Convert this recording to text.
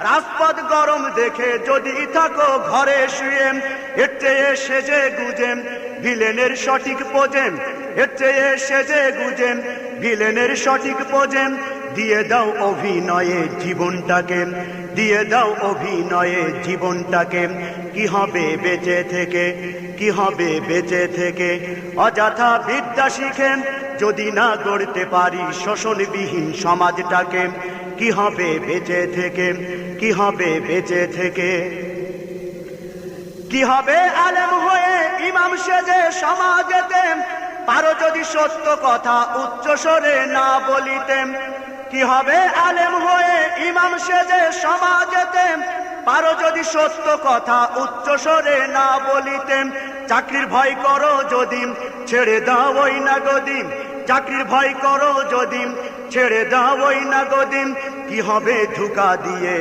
রাজপথ গরম দেখে যদি থাকো ঘরে শুয়ে, এর চেয়ে সেজে গুজে ভিলেনের সঠিক পোজে, এর চেয়ে সেজে গুজে ভিলেনের সঠিক পোজে দিয়ে দাও অভিনয়ে জীবনটাকে, দিয়ে দাও অভিনয়ে জীবনটাকে। কি হবে বেঁচে থেকে, কি হবে বেঁচে থেকে অযথা বিদ্যা শিখে যদি না গড়তে পারি শোষণবিহীন সমাজটাকে। কি হবে বেঁচে থেকে, কি হবে বেঁচে থেকে। কি হবে আলেম হয়ে ইমাম সেজে সমাজেতে, পারো যদি সত্য কথা উচ্চ স্বরে না বলিতে। কি হবে আলেম হয়ে ইমাম সেজে সমাজেতে, পারো যদি সত্য কথা উচ্চ স্বরে না বলিতে। চাকরির ভয় করো যদি ছেড়ে দাও ওই না গদিম, চাকরির ভয় করো যদি ছেড়ে দাও ওই না গদিম। কি হবে ধোঁকা দিয়ে